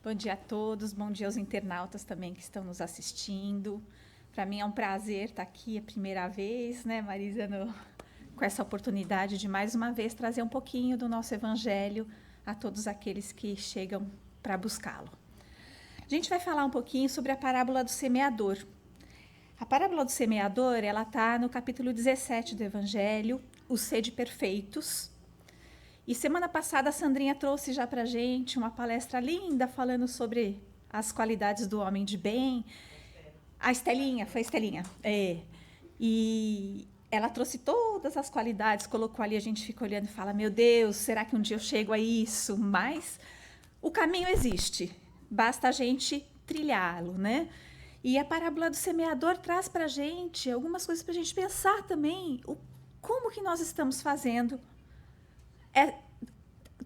Bom dia a todos, bom dia aos internautas também que estão nos assistindo. Para mim é um prazer estar aqui a primeira vez, né, Marisa, com essa oportunidade de mais uma vez trazer um pouquinho do nosso evangelho a todos aqueles que chegam para buscá-lo. A gente vai falar um pouquinho sobre a parábola do semeador. A parábola do semeador, ela está no capítulo 17 do evangelho, os sede perfeitos. E semana passada a Sandrinha trouxe já para a gente uma palestra linda falando sobre as qualidades do homem de bem. A Estelinha, foi a Estelinha. E ela trouxe todas as qualidades, colocou ali, a gente fica olhando e fala, meu Deus, será que um dia eu chego a isso? Mas o caminho existe, basta a gente trilhá-lo, né? E a parábola do semeador traz para a gente algumas coisas para a gente pensar também, como que nós estamos fazendo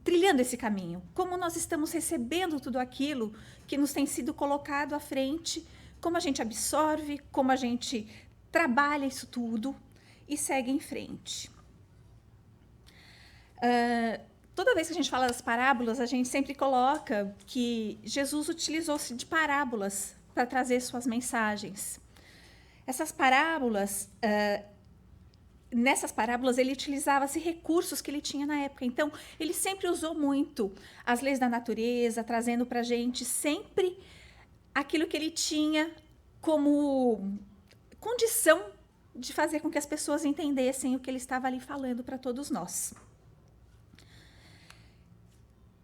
trilhando esse caminho, como nós estamos recebendo tudo aquilo que nos tem sido colocado à frente, como a gente absorve, como a gente trabalha isso tudo e segue em frente. Toda vez que a gente fala das parábolas, a gente sempre coloca que Jesus utilizou-se de parábolas para trazer suas mensagens. Essas parábolas... Nessas parábolas, ele utilizava-se recursos que ele tinha na época. Então, ele sempre usou muito as leis da natureza, trazendo para a gente sempre aquilo que ele tinha como condição de fazer com que as pessoas entendessem o que ele estava ali falando para todos nós.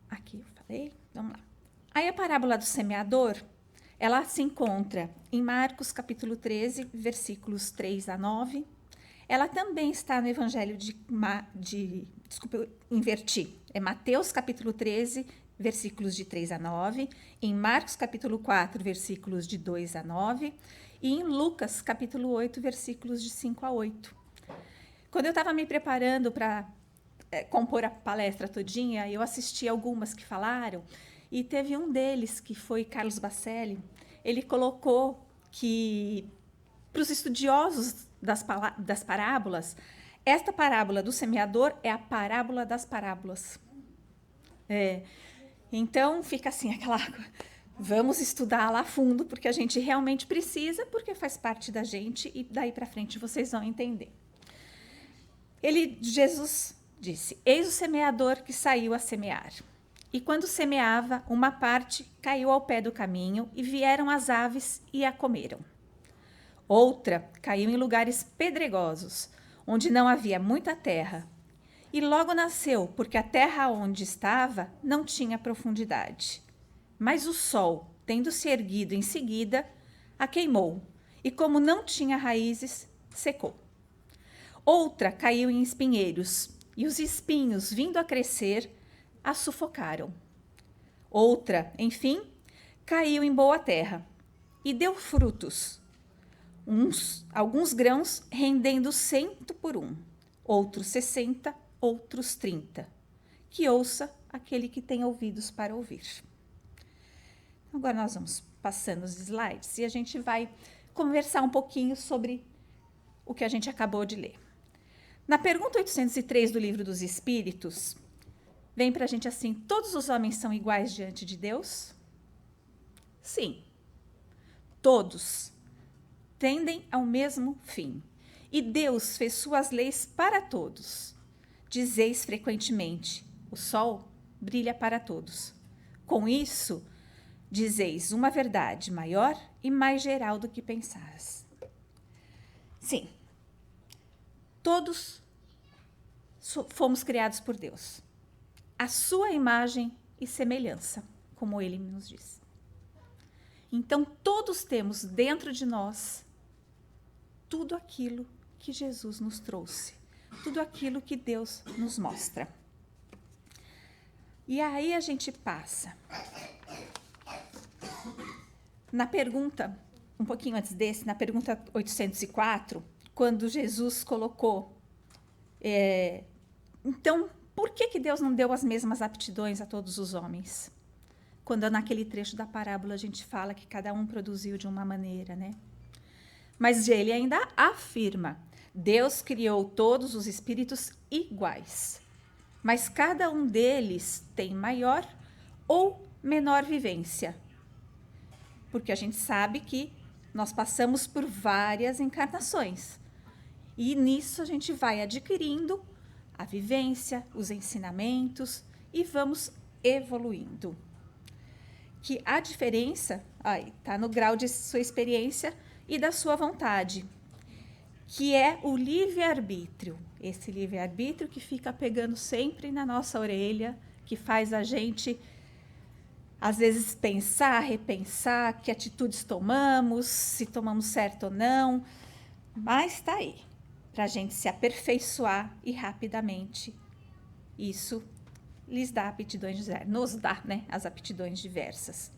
Aqui eu falei, vamos lá. Aí a parábola do semeador, ela se encontra em Marcos capítulo 13, versículos 3 a 9. Ela também está no Evangelho desculpa, eu inverti. É Mateus, capítulo 13, versículos de 3 a 9. Em Marcos, capítulo 4, versículos de 2 a 9. E em Lucas, capítulo 8, versículos de 5 a 8. Quando eu estava me preparando para compor a palestra todinha, eu assisti algumas que falaram. E teve um deles, que foi Carlos Bacelli. Ele colocou que, para os estudiosos das parábolas, esta parábola do semeador é a parábola das parábolas. Então, fica assim, vamos estudar lá a fundo, porque a gente realmente precisa, porque faz parte da gente, e daí para frente vocês vão entender. Jesus disse, eis o semeador que saiu a semear. E quando semeava, uma parte caiu ao pé do caminho, e vieram as aves e a comeram. Outra caiu em lugares pedregosos, onde não havia muita terra, e logo nasceu, porque a terra onde estava não tinha profundidade. Mas o sol, tendo se erguido em seguida, a queimou, e como não tinha raízes, secou. Outra caiu em espinheiros, e os espinhos, vindo a crescer, a sufocaram. Outra, enfim, caiu em boa terra, e deu frutos, alguns grãos rendendo 100 por 1, outros 60, outros 30. Que ouça aquele que tem ouvidos para ouvir. Agora nós vamos passando os slides e a gente vai conversar um pouquinho sobre o que a gente acabou de ler. Na pergunta 803 do Livro dos Espíritos, vem para a gente assim, todos os homens são iguais diante de Deus? Sim, todos tendem ao mesmo fim. E Deus fez suas leis para todos. Dizeis frequentemente, o sol brilha para todos. Com isso, dizeis uma verdade maior e mais geral do que pensais. Sim, todos fomos criados por Deus. A sua imagem e semelhança, como ele nos diz. Então, todos temos dentro de nós tudo aquilo que Jesus nos trouxe, tudo aquilo que Deus nos mostra. E aí a gente passa na pergunta, um pouquinho antes desse, na pergunta 804, quando Jesus colocou, então, por que Deus não deu as mesmas aptidões a todos os homens? Quando naquele trecho da parábola a gente fala que cada um produziu de uma maneira, né? Mas ele ainda afirma, Deus criou todos os espíritos iguais, mas cada um deles tem maior ou menor vivência. Porque a gente sabe que nós passamos por várias encarnações. E nisso a gente vai adquirindo a vivência, os ensinamentos e vamos evoluindo. Que a diferença está no grau de sua experiência e da sua vontade, que é o livre-arbítrio. Esse livre-arbítrio que fica pegando sempre na nossa orelha, que faz a gente, às vezes, pensar, repensar que atitudes tomamos, se tomamos certo ou não, mas está aí, para a gente se aperfeiçoar e rapidamente isso lhes dá aptidões diversas, nos dá, né, as aptidões diversas.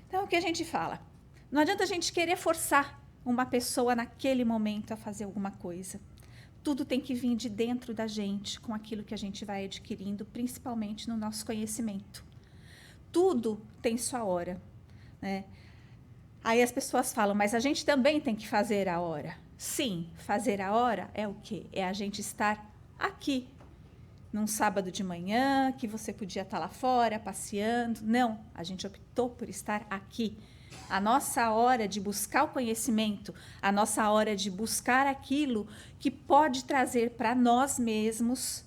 Então, o que a gente fala? Não adianta a gente querer forçar uma pessoa naquele momento a fazer alguma coisa. Tudo tem que vir de dentro da gente, com aquilo que a gente vai adquirindo, principalmente no nosso conhecimento. Tudo tem sua hora, né? Aí as pessoas falam, mas a gente também tem que fazer a hora. Sim, fazer a hora é o quê? É a gente estar aqui, num sábado de manhã, que você podia estar lá fora, passeando. Não, a gente optou por estar aqui. A nossa hora de buscar o conhecimento, a nossa hora de buscar aquilo que pode trazer para nós mesmos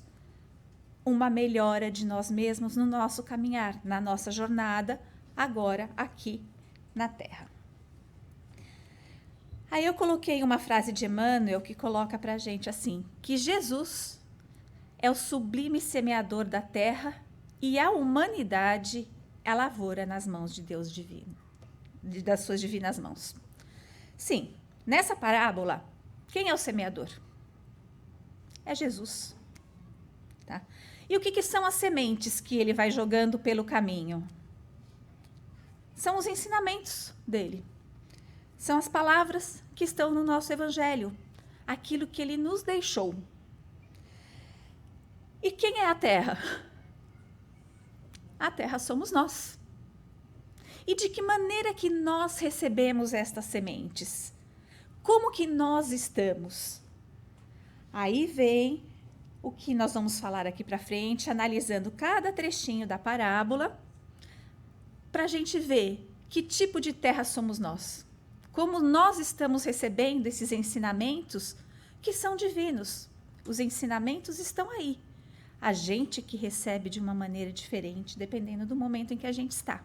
uma melhora de nós mesmos no nosso caminhar, na nossa jornada, agora aqui na Terra. Aí eu coloquei uma frase de Emmanuel que coloca para a gente assim, que Jesus é o sublime semeador da terra e a humanidade é a lavoura nas mãos de Deus divino, das suas divinas mãos. Sim, nessa parábola, quem é o semeador? É Jesus. Tá? E o que são as sementes que ele vai jogando pelo caminho? São os ensinamentos dele. São as palavras que estão no nosso evangelho, aquilo que ele nos deixou. E quem é a terra? A terra somos nós. E de que maneira que nós recebemos estas sementes? Como que nós estamos? Aí vem o que nós vamos falar aqui para frente, analisando cada trechinho da parábola, para a gente ver que tipo de terra somos nós. Como nós estamos recebendo esses ensinamentos que são divinos. Os ensinamentos estão aí. A gente que recebe de uma maneira diferente, dependendo do momento em que a gente está.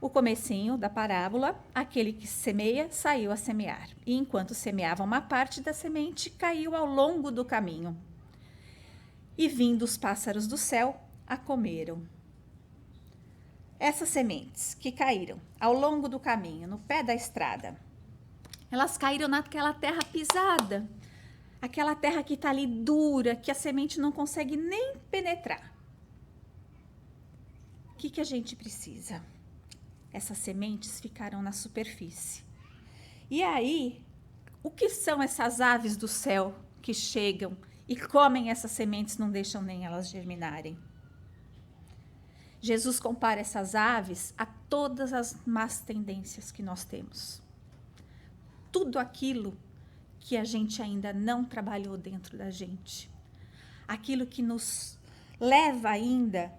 O comecinho da parábola, aquele que semeia, saiu a semear. E enquanto semeava, uma parte da semente caiu ao longo do caminho. E vindo os pássaros do céu, a comeram. Essas sementes que caíram ao longo do caminho, no pé da estrada, elas caíram naquela terra pisada. Aquela terra que está ali dura, que a semente não consegue nem penetrar. O que a gente precisa? Essas sementes ficaram na superfície. E aí, o que são essas aves do céu que chegam e comem essas sementes, não deixam nem elas germinarem? Jesus compara essas aves a todas as más tendências que nós temos. Tudo aquilo que a gente ainda não trabalhou dentro da gente. Aquilo que nos leva ainda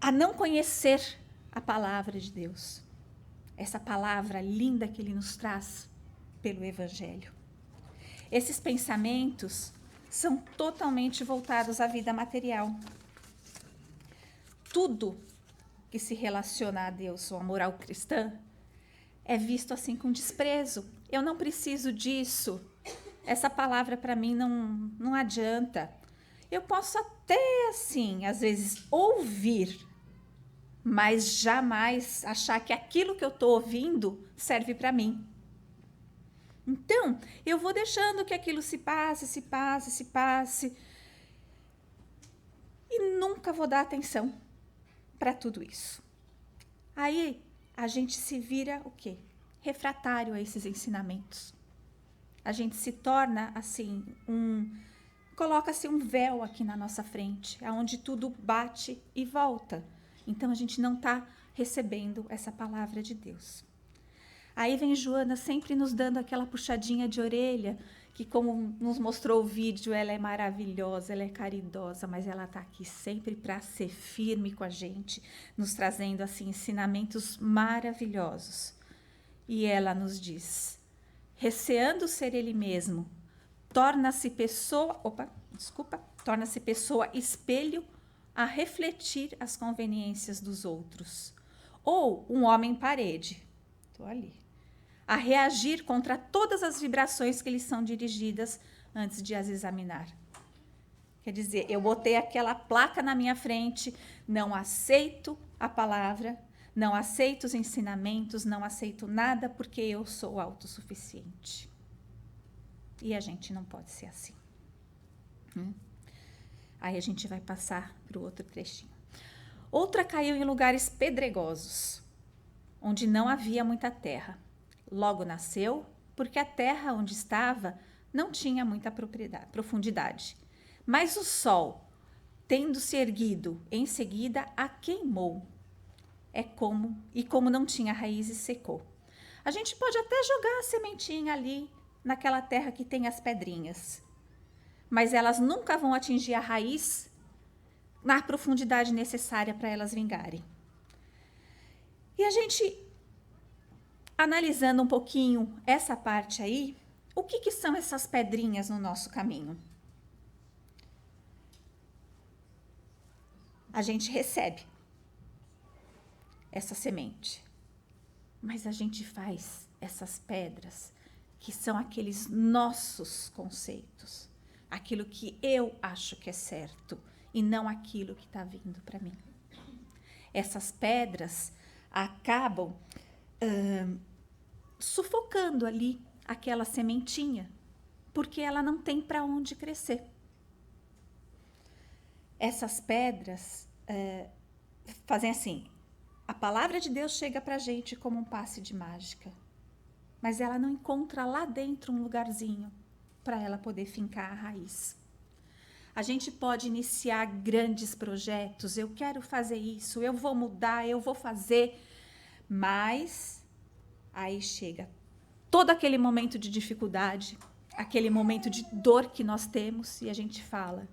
a não conhecer a palavra de Deus. Essa palavra linda que ele nos traz pelo Evangelho. Esses pensamentos são totalmente voltados à vida material. Tudo que se relaciona a Deus ou à moral cristã é visto assim com desprezo. Eu não preciso disso. Essa palavra para mim não adianta. Eu posso até, assim, às vezes ouvir, mas jamais achar que aquilo que eu estou ouvindo serve para mim. Então, eu vou deixando que aquilo se passe, e nunca vou dar atenção para tudo isso. Aí, a gente se vira o quê? Refratário a esses ensinamentos. A gente se torna, assim, coloca-se um véu aqui na nossa frente, aonde tudo bate e volta. Então, a gente não está recebendo essa palavra de Deus. Aí vem Joana sempre nos dando aquela puxadinha de orelha, que, como nos mostrou o vídeo, ela é maravilhosa, ela é caridosa, mas ela está aqui sempre para ser firme com a gente, nos trazendo assim ensinamentos maravilhosos. E ela nos diz: receando ser ele mesmo, torna-se pessoa espelho a refletir as conveniências dos outros. Ou um homem parede, estou ali, a reagir contra todas as vibrações que lhes são dirigidas antes de as examinar. Quer dizer, eu botei aquela placa na minha frente, não aceito a palavra, não aceito os ensinamentos, não aceito nada porque eu sou autossuficiente. E a gente não pode ser assim. Aí a gente vai passar para o outro trechinho. Outra caiu em lugares pedregosos, onde não havia muita terra. Logo nasceu, porque a terra onde estava não tinha muita profundidade. Mas o sol, tendo-se erguido, em seguida a queimou. Como não tinha raízes, secou. A gente pode até jogar a sementinha ali, naquela terra que tem as pedrinhas. Mas elas nunca vão atingir a raiz na profundidade necessária para elas vingarem. E a gente, analisando um pouquinho essa parte aí, o que são essas pedrinhas no nosso caminho? A gente recebe essa semente, mas a gente faz essas pedras que são aqueles nossos conceitos, aquilo que eu acho que é certo e não aquilo que está vindo para mim. Essas pedras acabam sufocando ali aquela sementinha, porque ela não tem para onde crescer. Essas pedras fazem assim, a palavra de Deus chega para a gente como um passe de mágica, mas ela não encontra lá dentro um lugarzinho para ela poder fincar a raiz. A gente pode iniciar grandes projetos, eu quero fazer isso, eu vou mudar, eu vou fazer, mas aí chega todo aquele momento de dificuldade, aquele momento de dor que nós temos e a gente fala,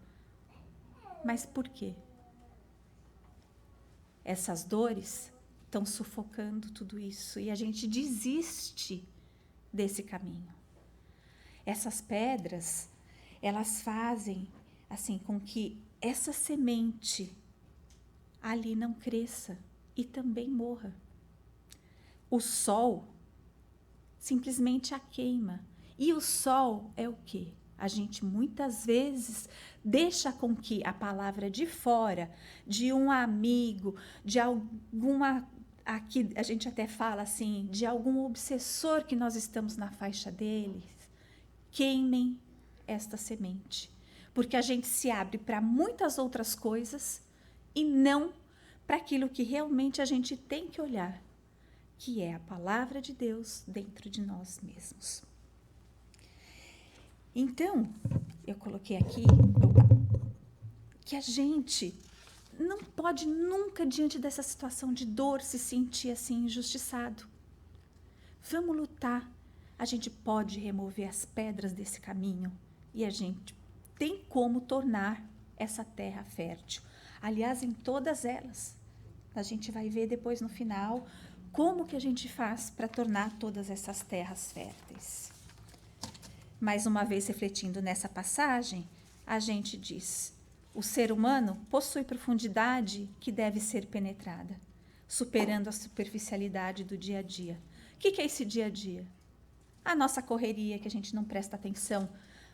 mas por quê? Essas dores estão sufocando tudo isso e a gente desiste desse caminho. Essas pedras, elas fazem assim com que essa semente ali não cresça e também morra. O sol simplesmente a queima. E o sol é o quê? A gente muitas vezes deixa com que a palavra de fora, de um amigo, de alguma, aqui a gente até fala assim, de algum obsessor que nós estamos na faixa deles, queimem esta semente. Porque a gente se abre para muitas outras coisas e não para aquilo que realmente a gente tem que olhar, que é a palavra de Deus dentro de nós mesmos. Então, eu coloquei aqui que a gente não pode nunca, diante dessa situação de dor, se sentir assim injustiçado. Vamos lutar. A gente pode remover as pedras desse caminho e a gente tem como tornar essa terra fértil. Aliás, em todas elas. A gente vai ver depois no final como que a gente faz para tornar todas essas terras férteis. Mais uma vez, refletindo nessa passagem, a gente diz: o ser humano possui profundidade que deve ser penetrada, superando a superficialidade do dia a dia. O que é esse dia a dia? A nossa correria, que a gente não presta atenção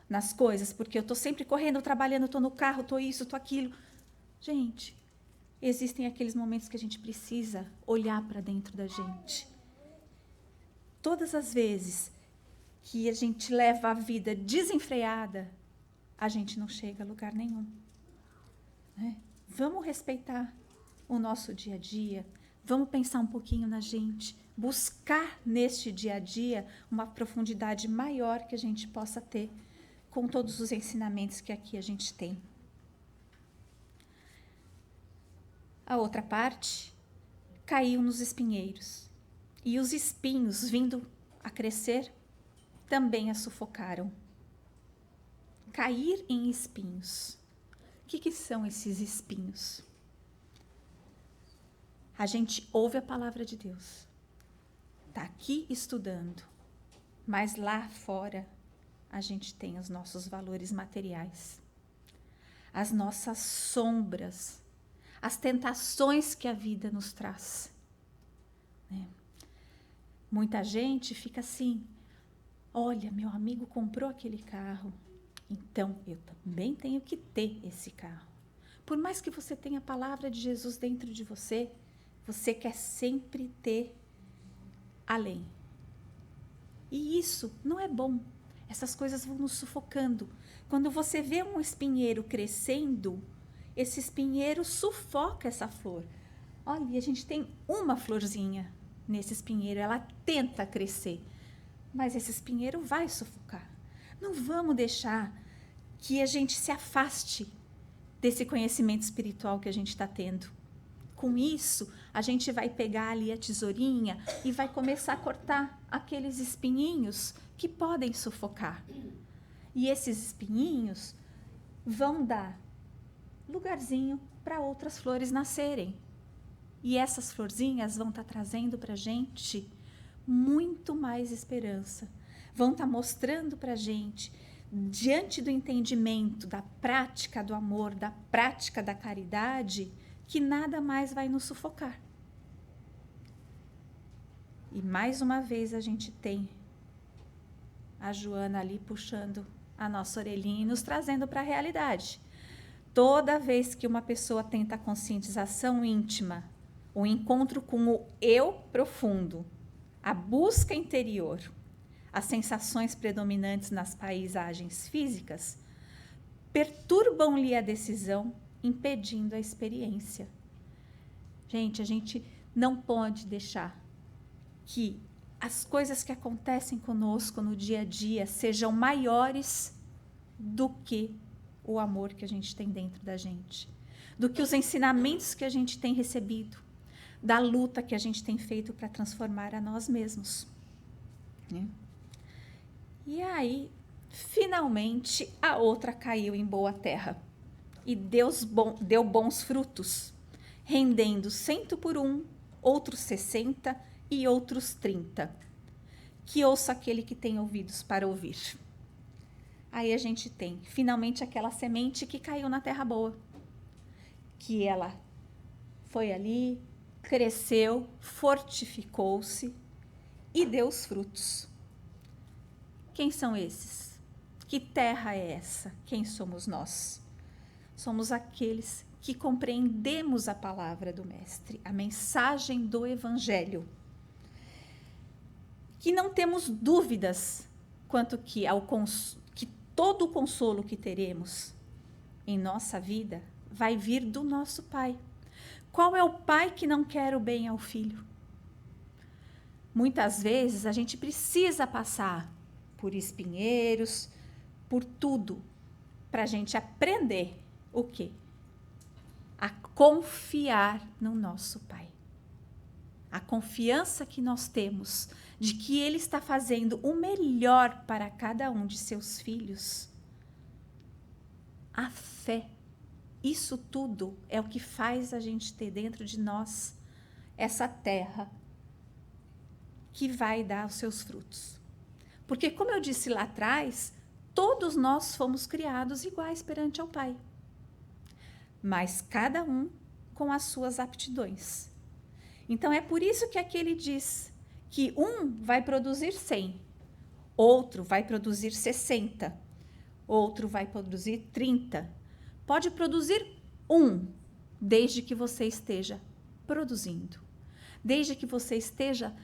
nas coisas, porque eu estou sempre correndo, trabalhando, estou no carro, estou isso, estou aquilo. Gente, existem aqueles momentos que a gente precisa olhar para dentro da gente. Todas as vezes que a gente leva a vida desenfreada, a gente não chega a lugar nenhum. Né? Vamos respeitar o nosso dia a dia, vamos pensar um pouquinho na gente, buscar neste dia a dia uma profundidade maior que a gente possa ter com todos os ensinamentos que aqui a gente tem. A outra parte caiu nos espinheiros, e os espinhos, vindo a crescer, também a sufocaram. cair em espinhos. O que são esses espinhos? A gente ouve a palavra de Deus, está aqui estudando, mas lá fora a gente tem os nossos valores materiais, as nossas sombras, as tentações que a vida nos traz, né? Muita gente fica assim, olha, meu amigo comprou aquele carro, então eu também tenho que ter esse carro. Por mais que você tenha a palavra de Jesus dentro de você, você quer sempre ter além. E isso não é bom. Essas coisas vão nos sufocando. Quando você vê um espinheiro crescendo, esse espinheiro sufoca essa flor. Olha, a gente tem uma florzinha nesse espinheiro, ela tenta crescer, mas esse espinheiro vai sufocar. Não vamos deixar que a gente se afaste desse conhecimento espiritual que a gente está tendo. Com isso, a gente vai pegar ali a tesourinha e vai começar a cortar aqueles espinhinhos que podem sufocar. E esses espinhinhos vão dar lugarzinho para outras flores nascerem. E essas florzinhas vão estar trazendo para a gente muito mais esperança. Vão estar mostrando para a gente, diante do entendimento, da prática do amor, da prática da caridade, que nada mais vai nos sufocar. E mais uma vez a gente tem a Joana ali puxando a nossa orelhinha e nos trazendo para a realidade. Toda vez que uma pessoa tenta a conscientização íntima, o encontro com o eu profundo, a busca interior, as sensações predominantes nas paisagens físicas, perturbam-lhe a decisão, impedindo a experiência. Gente, a gente não pode deixar que as coisas que acontecem conosco no dia a dia sejam maiores do que o amor que a gente tem dentro da gente, do que os ensinamentos que a gente tem recebido, da luta que a gente tem feito para transformar a nós mesmos, né? E aí, finalmente, a outra caiu em boa terra e deu bons frutos, rendendo 100 por 1, outros 60 e outros 30. Que ouça aquele que tem ouvidos para ouvir. Aí a gente tem, finalmente, aquela semente que caiu na terra boa, que ela foi ali, cresceu, fortificou-se e deu os frutos. Quem são esses? Que terra é essa? Quem somos nós? Somos aqueles que compreendemos a palavra do Mestre, a mensagem do Evangelho, que não temos dúvidas quanto que todo o consolo que teremos em nossa vida vai vir do nosso Pai. Qual é o pai que não quer o bem ao filho? Muitas vezes a gente precisa passar por espinheiros, por tudo, para a gente aprender o quê? A confiar no nosso Pai. A confiança que nós temos de que Ele está fazendo o melhor para cada um de seus filhos. A fé. Isso tudo é o que faz a gente ter dentro de nós essa terra que vai dar os seus frutos. Porque, como eu disse lá atrás, todos nós fomos criados iguais perante ao Pai. Mas cada um com as suas aptidões. Então, é por isso que aqui ele diz que um vai produzir 100, outro vai produzir 60, outro vai produzir 30. Pode produzir um, desde que você esteja produzindo, desde que você esteja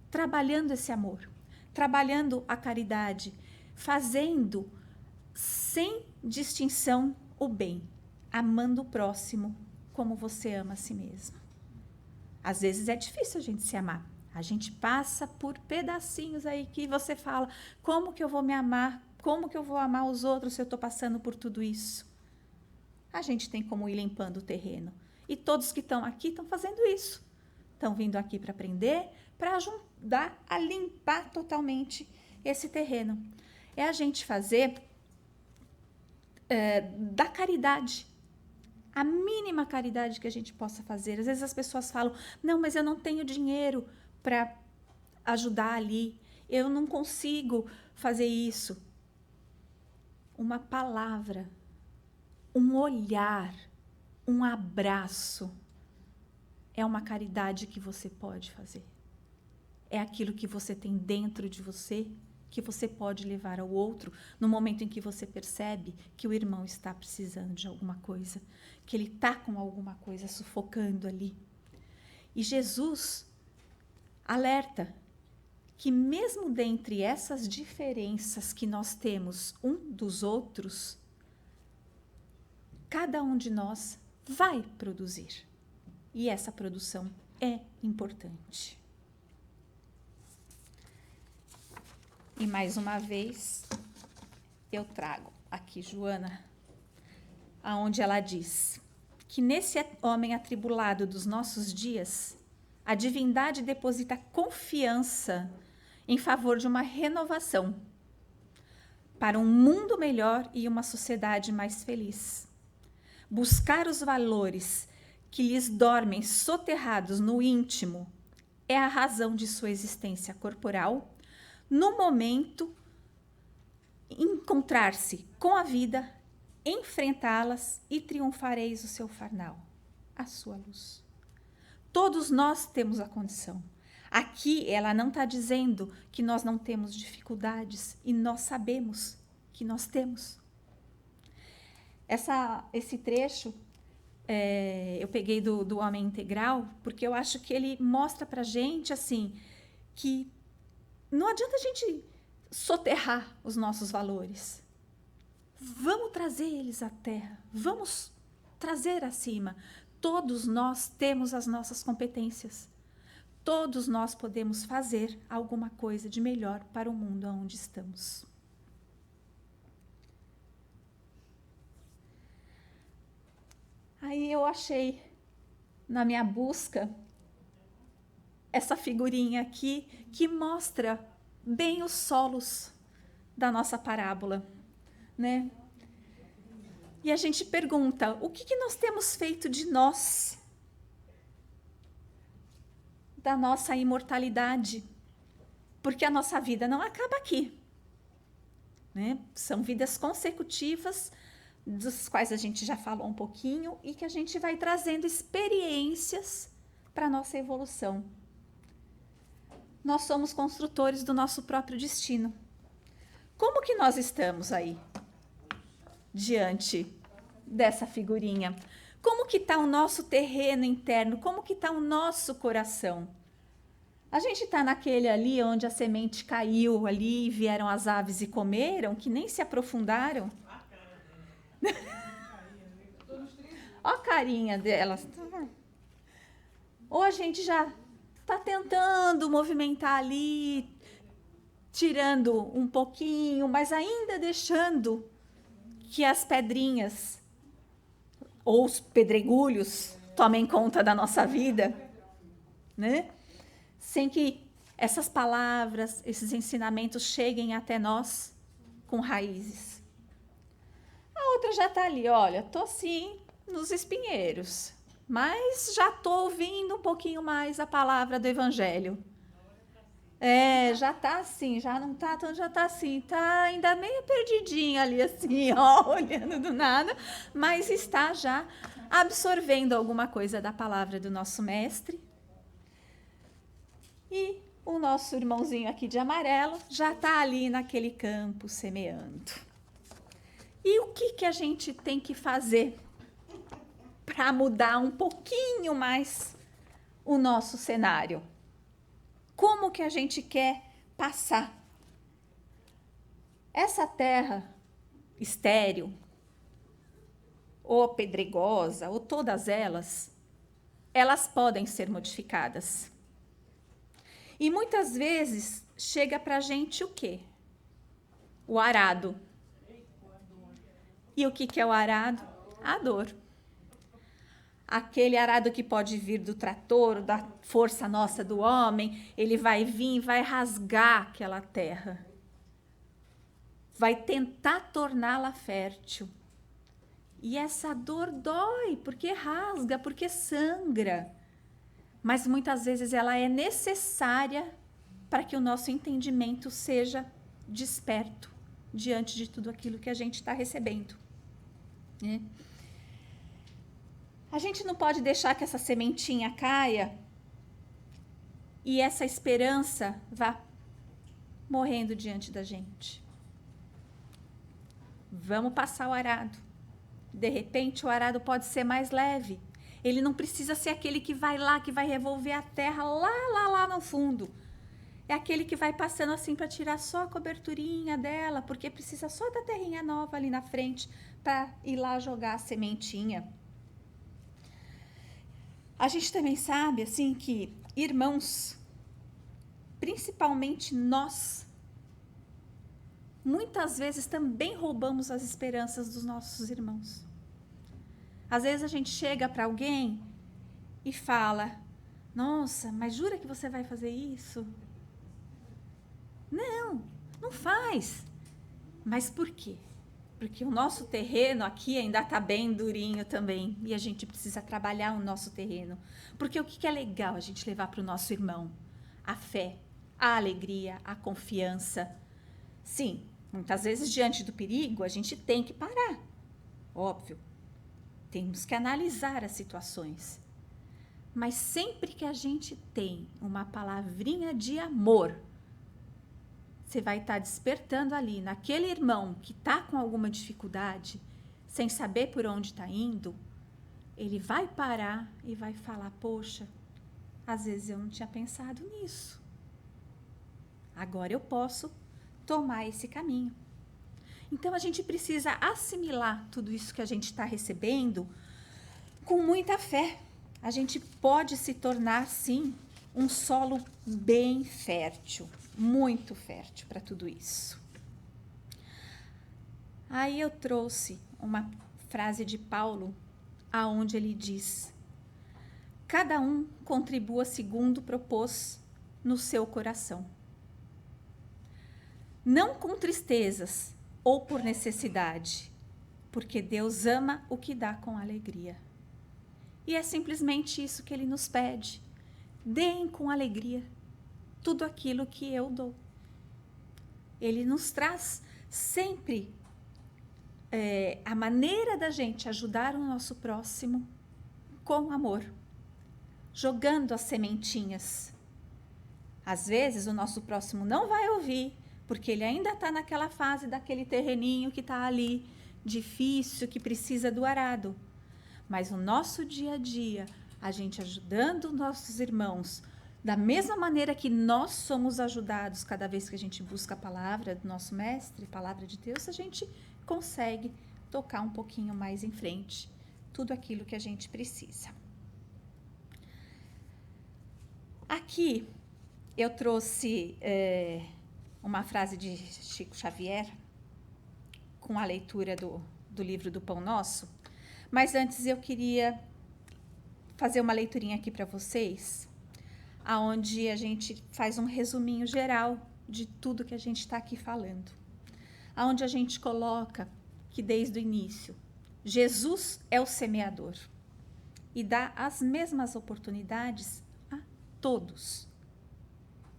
trabalhando esse amor, trabalhando a caridade, fazendo sem distinção o bem, amando o próximo como você ama a si mesmo. Às vezes é difícil a gente se amar. A gente passa por pedacinhos aí que você fala, como que eu vou me amar? Como que eu vou amar os outros se eu estou passando por tudo isso? A gente tem como ir limpando o terreno. E todos que estão aqui estão fazendo isso. Estão vindo aqui para aprender, para ajudar a limpar totalmente esse terreno. É a gente fazer da caridade. A mínima caridade que a gente possa fazer. Às vezes as pessoas falam, não, mas eu não tenho dinheiro para ajudar ali. Eu não consigo fazer isso. Uma palavra, um olhar, um abraço é uma caridade que você pode fazer. É aquilo que você tem dentro de você que você pode levar ao outro no momento em que você percebe que o irmão está precisando de alguma coisa, que ele está com alguma coisa sufocando ali. E Jesus alerta que mesmo dentre essas diferenças que nós temos um dos outros, cada um de nós vai produzir. E essa produção é importante. E mais uma vez, eu trago aqui Joana, aonde ela diz que nesse homem atribulado dos nossos dias, a divindade deposita confiança em favor de uma renovação para um mundo melhor e uma sociedade mais feliz. Buscar os valores que lhes dormem soterrados no íntimo é a razão de sua existência corporal. No momento, encontrar-se com a vida, enfrentá-las e triunfareis o seu farnal, a sua luz. Todos nós temos a condição. Aqui ela não está dizendo que nós não temos dificuldades e nós sabemos que nós temos. Esse trecho eu peguei do Homem Integral porque eu acho que ele mostra para a gente assim, que não adianta a gente soterrar os nossos valores. Vamos trazer eles à terra, vamos trazer acima. Todos nós temos as nossas competências. Todos nós podemos fazer alguma coisa de melhor para o mundo onde estamos. Aí eu achei, na minha busca, essa figurinha aqui que mostra bem os solos da nossa parábola, né? E a gente pergunta, o que nós temos feito de nós? Da nossa imortalidade? Porque a nossa vida não acaba aqui, né? São vidas consecutivas, dos quais a gente já falou um pouquinho, e que a gente vai trazendo experiências para a nossa evolução. Nós somos construtores do nosso próprio destino. Como que nós estamos aí, diante dessa figurinha? Como que está o nosso terreno interno? Como que está o nosso coração? A gente está naquele ali onde a semente caiu ali e vieram as aves e comeram, que nem se aprofundaram? Olha a carinha delas. Ou a gente já está tentando movimentar ali, tirando um pouquinho, mas ainda deixando que as pedrinhas ou os pedregulhos tomem conta da nossa vida, né? Sem que essas palavras, esses ensinamentos cheguem até nós com raízes. A outra já está ali, olha, tô sim nos espinheiros, mas já tô ouvindo um pouquinho mais a palavra do Evangelho. Já tá assim, já não tá, então já tá assim, tá ainda meio perdidinha ali assim, ó, olhando do nada, mas está já absorvendo alguma coisa da palavra do nosso mestre. E o nosso irmãozinho aqui de amarelo já tá ali naquele campo semeando. E o que a gente tem que fazer para mudar um pouquinho mais o nosso cenário? Como que a gente quer passar? Essa terra estéril, ou pedregosa, ou todas elas podem ser modificadas. E muitas vezes chega para a gente o quê? O arado. E o que é o arado? A dor. Aquele arado que pode vir do trator, da força nossa do homem, ele vai vir e vai rasgar aquela terra. Vai tentar torná-la fértil. E essa dor dói, porque rasga, porque sangra. Mas muitas vezes ela é necessária para que o nosso entendimento seja desperto diante de tudo aquilo que a gente está recebendo, né? A gente não pode deixar que essa sementinha caia e essa esperança vá morrendo diante da gente. Vamos passar o arado. De repente, o arado pode ser mais leve. Ele não precisa ser aquele que vai lá, que vai revolver a terra lá no fundo. É aquele que vai passando assim para tirar só a coberturinha dela, porque precisa só da terrinha nova ali na frente para ir lá jogar a sementinha. A gente também sabe assim que irmãos, principalmente nós, muitas vezes também roubamos as esperanças dos nossos irmãos. Às vezes a gente chega para alguém e fala: nossa, mas jura que você vai fazer isso? Não, não faz. Mas por quê? Porque o nosso terreno aqui ainda está bem durinho também. E a gente precisa trabalhar o nosso terreno. Porque o que é legal a gente levar para o nosso irmão? A fé, a alegria, a confiança. Sim, muitas vezes diante do perigo a gente tem que parar. Óbvio. Temos que analisar as situações. Mas sempre que a gente tem uma palavrinha de amor, você vai estar despertando ali naquele irmão que está com alguma dificuldade, sem saber por onde está indo, ele vai parar e vai falar: poxa, às vezes eu não tinha pensado nisso. Agora eu posso tomar esse caminho. Então a gente precisa assimilar tudo isso que a gente está recebendo com muita fé. A gente pode se tornar, sim, um solo bem fértil, muito fértil para tudo isso. Aí eu trouxe uma frase de Paulo, aonde ele diz: cada um contribua segundo propôs no seu coração, não com tristezas ou por necessidade, porque Deus ama o que dá com alegria. E é simplesmente isso que ele nos pede: deem com alegria tudo aquilo que eu dou. Ele nos traz sempre a maneira da gente ajudar o nosso próximo com amor, jogando as sementinhas. Às vezes o nosso próximo não vai ouvir, porque ele ainda está naquela fase daquele terreninho que está ali, difícil, que precisa do arado. Mas o nosso dia a dia, a gente ajudando nossos irmãos, da mesma maneira que nós somos ajudados cada vez que a gente busca a palavra do nosso mestre, a palavra de Deus, a gente consegue tocar um pouquinho mais em frente tudo aquilo que a gente precisa. Aqui eu trouxe uma frase de Chico Xavier com a leitura do livro do Pão Nosso, mas antes eu queria fazer uma leiturinha aqui para vocês, aonde a gente faz um resuminho geral de tudo que a gente está aqui falando, aonde a gente coloca que desde o início Jesus é o semeador e dá as mesmas oportunidades a todos.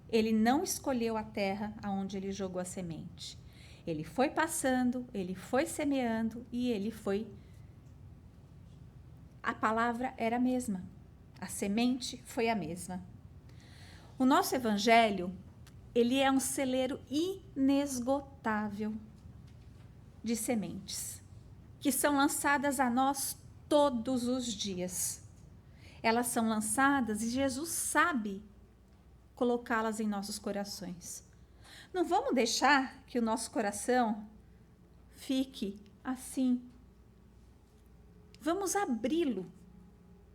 Ele não escolheu a terra aonde ele jogou a semente. Ele foi passando, ele foi semeando e ele foi... A palavra era a mesma, a semente foi a mesma. O nosso evangelho, ele é um celeiro inesgotável de sementes, que são lançadas a nós todos os dias. Elas são lançadas e Jesus sabe colocá-las em nossos corações. Não vamos deixar que o nosso coração fique assim. Vamos abri-lo,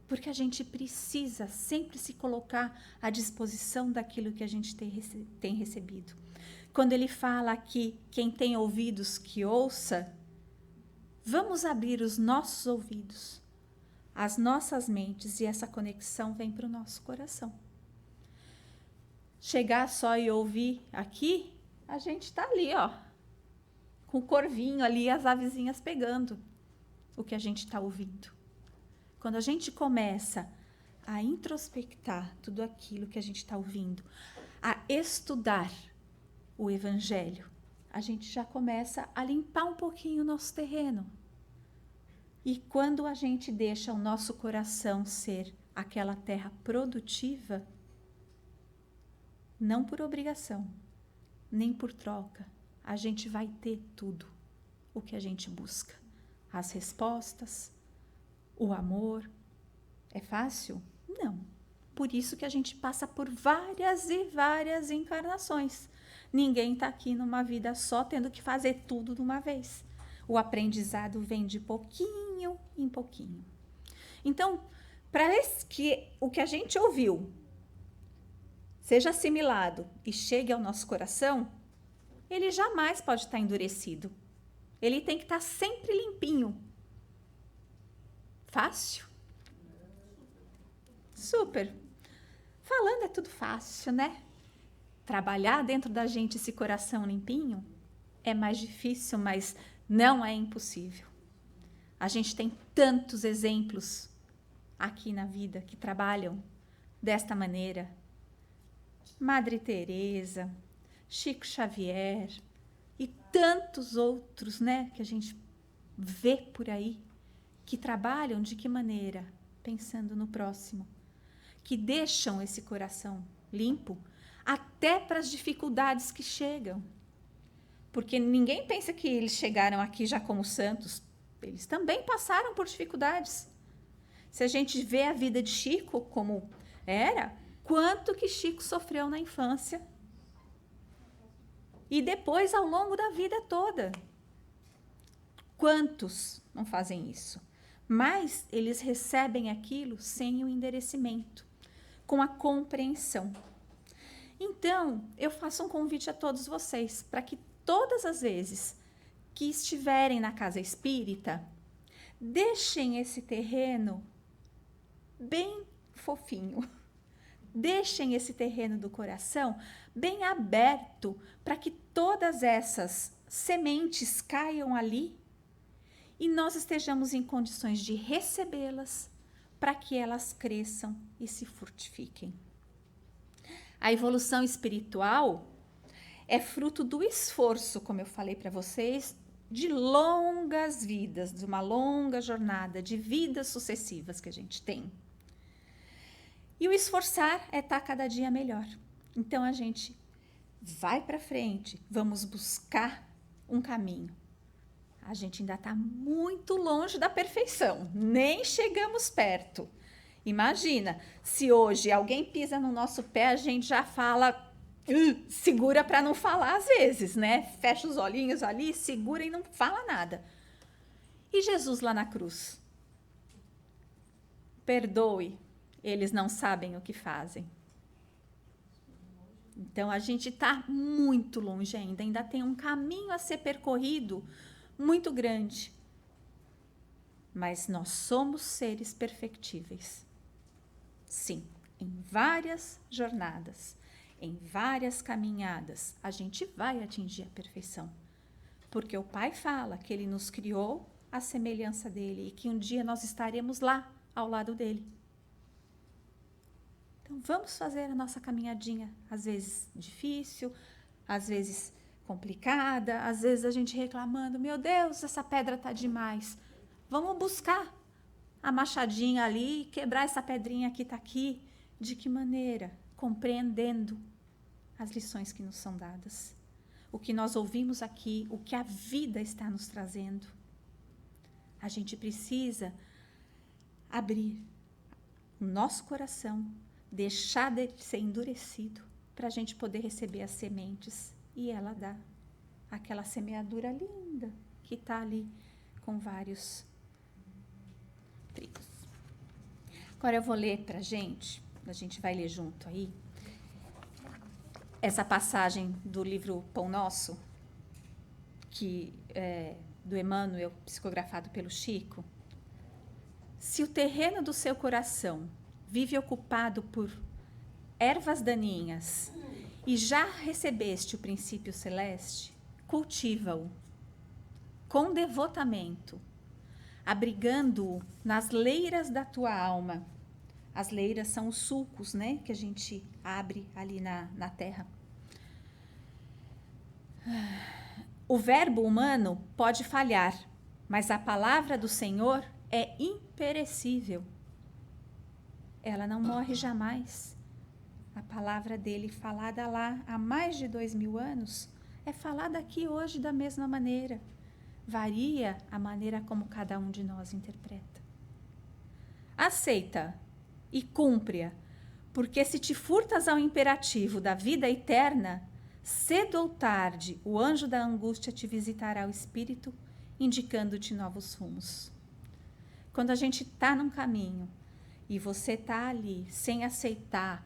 porque a gente precisa sempre se colocar à disposição daquilo que a gente tem recebido. Quando ele fala aqui, quem tem ouvidos que ouça, vamos abrir os nossos ouvidos, as nossas mentes, e essa conexão vem para o nosso coração. Chegar só e ouvir aqui, a gente está ali, ó, com o corvinho ali, as avezinhas pegando. o que a gente está ouvindo. Quando a gente começa a introspectar tudo aquilo que a gente está ouvindo, a estudar o Evangelho, a gente já começa a limpar um pouquinho o nosso terreno. E quando a gente deixa o nosso coração ser aquela terra produtiva, não por obrigação, nem por troca, a gente vai ter tudo o que a gente busca. As respostas, o amor. É fácil? Não. Por isso que a gente passa por várias e várias encarnações. Ninguém está aqui numa vida só tendo que fazer tudo de uma vez. O aprendizado vem de pouquinho em pouquinho. Então, para que o que a gente ouviu seja assimilado e chegue ao nosso coração, ele jamais pode estar endurecido. Ele tem que estar sempre limpinho. Fácil? Super. Falando é tudo fácil, né? Trabalhar dentro da gente esse coração limpinho é mais difícil, mas não é impossível. A gente tem tantos exemplos aqui na vida que trabalham desta maneira. Madre Teresa, Chico Xavier e tantos outros, né, que a gente vê por aí, que trabalham de que maneira? Pensando no próximo, que deixam esse coração limpo até para as dificuldades que chegam. Porque ninguém pensa que eles chegaram aqui já como santos. Eles também passaram por dificuldades. Se a gente vê a vida de Chico como era, quanto que Chico sofreu na infância e depois ao longo da vida toda. Quantos não fazem isso? Mas eles recebem aquilo sem o enderecimento, com a compreensão. Então, eu faço um convite a todos vocês para que todas as vezes que estiverem na casa espírita, deixem esse terreno bem fofinho. Deixem esse terreno do coração bem aberto para que todas essas sementes caiam ali e nós estejamos em condições de recebê-las para que elas cresçam e se frutifiquem. A evolução espiritual é fruto do esforço, como eu falei para vocês, de longas vidas, de uma longa jornada, de vidas sucessivas que a gente tem. E o esforçar é estar cada dia melhor. Então a gente vai para frente, vamos buscar um caminho. A gente ainda está muito longe da perfeição, nem chegamos perto. Imagina, se hoje alguém pisa no nosso pé, a gente já fala, segura para não falar às vezes, né? Fecha os olhinhos ali, segura e não fala nada. E Jesus lá na cruz? Perdoe, eles não sabem o que fazem. Então a gente está muito longe ainda tem um caminho a ser percorrido muito grande. Mas nós somos seres perfectíveis. Sim, em várias jornadas, em várias caminhadas, a gente vai atingir a perfeição. Porque o Pai fala que Ele nos criou à semelhança dEle e que um dia nós estaremos lá, ao lado dEle. Então vamos fazer a nossa caminhadinha, às vezes difícil, às vezes complicada, às vezes a gente reclamando, meu Deus, essa pedra está demais. Vamos buscar a machadinha ali, quebrar essa pedrinha que está aqui. De que maneira? Compreendendo as lições que nos são dadas. O que nós ouvimos aqui, o que a vida está nos trazendo. A gente precisa abrir o nosso coração, deixar de ser endurecido, para a gente poder receber as sementes e ela dá aquela semeadura linda que está ali com vários trigos. Agora eu vou ler para a gente vai ler junto aí, essa passagem do livro Pão Nosso, que do Emmanuel, psicografado pelo Chico. Se o terreno do seu coração vive ocupado por ervas daninhas e já recebeste o princípio celeste, cultiva-o com devotamento. abrigando-o nas leiras da tua alma. As leiras são os sulcos, né, que a gente abre ali na terra. O verbo humano pode falhar, mas a palavra do Senhor é imperecível. Ela não morre jamais. A palavra dele, falada lá há mais de 2000 anos, é falada aqui hoje da mesma maneira. Varia a maneira como cada um de nós interpreta. Aceita e cumpre-a, porque se te furtas ao imperativo da vida eterna, cedo ou tarde o anjo da angústia te visitará o espírito, indicando-te novos rumos. Quando a gente está num caminho e você está ali sem aceitar,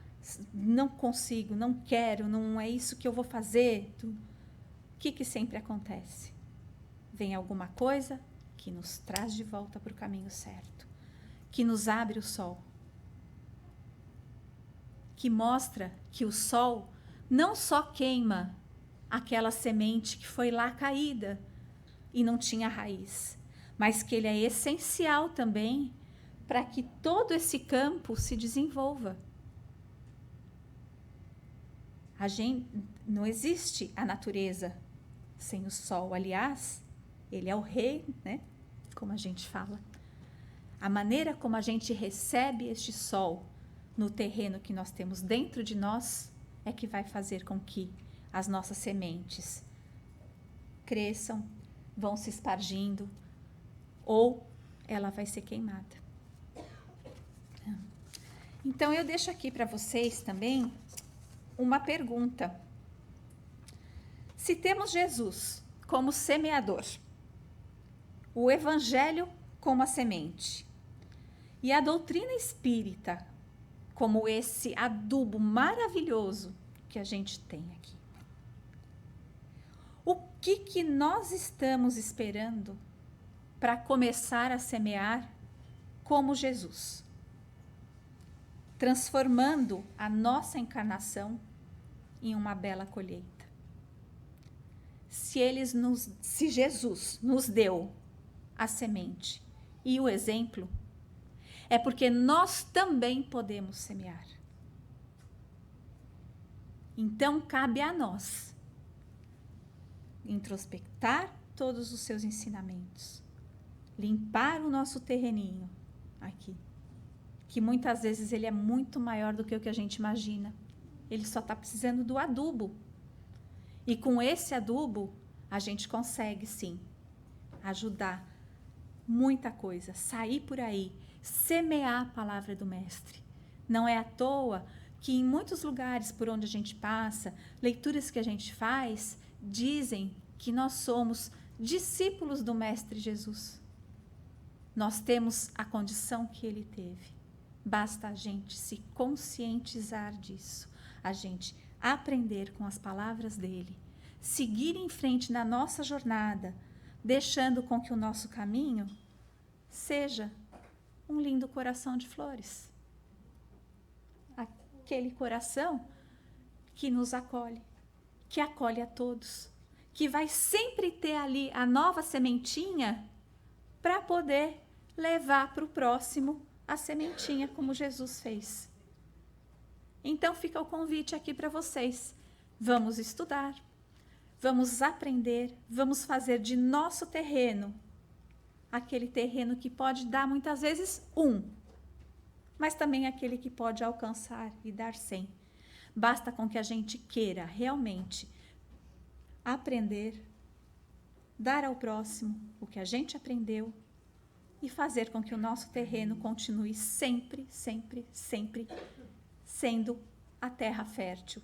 não consigo, não quero, não é isso que eu vou fazer, o que sempre acontece? Vem alguma coisa que nos traz de volta para o caminho certo, que nos abre o sol, que mostra que o sol não só queima aquela semente que foi lá caída e não tinha raiz, mas que ele é essencial também para que todo esse campo se desenvolva. Não existe a natureza sem o sol. Aliás, ele é o rei, né? Como a gente fala. A maneira como a gente recebe este sol no terreno que nós temos dentro de nós é que vai fazer com que as nossas sementes cresçam, vão se espargindo, ou ela vai ser queimada. Então, eu deixo aqui para vocês também uma pergunta. Se temos Jesus como semeador, o Evangelho como a semente, e a doutrina espírita como esse adubo maravilhoso que a gente tem aqui, o que nós estamos esperando para começar a semear como Jesus, transformando a nossa encarnação em uma bela colheita? Se Jesus nos deu a semente e o exemplo, é porque nós também podemos semear. Então, cabe a nós introspectar todos os seus ensinamentos, limpar o nosso terreninho aqui, que muitas vezes ele é muito maior do que o que a gente imagina. Ele só está precisando do adubo. E com esse adubo, a gente consegue, sim, ajudar muita coisa, sair por aí, semear a palavra do Mestre. Não é à toa que em muitos lugares por onde a gente passa, leituras que a gente faz, dizem que nós somos discípulos do Mestre Jesus. Nós temos a condição que ele teve. Basta a gente se conscientizar disso, a gente aprender com as palavras dele, seguir em frente na nossa jornada, deixando com que o nosso caminho seja um lindo coração de flores. Aquele coração que nos acolhe, que acolhe a todos, que vai sempre ter ali a nova sementinha para poder levar para o próximo a sementinha como Jesus fez. Então fica o convite aqui para vocês. Vamos estudar, vamos aprender, vamos fazer de nosso terreno aquele terreno que pode dar muitas vezes 1, mas também aquele que pode alcançar e dar 100. Basta com que a gente queira realmente aprender, dar ao próximo o que a gente aprendeu e fazer com que o nosso terreno continue sempre, sempre, sempre sendo a terra fértil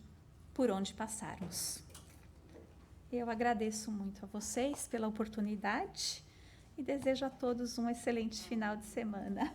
por onde passarmos. Eu agradeço muito a vocês pela oportunidade e desejo a todos um excelente final de semana.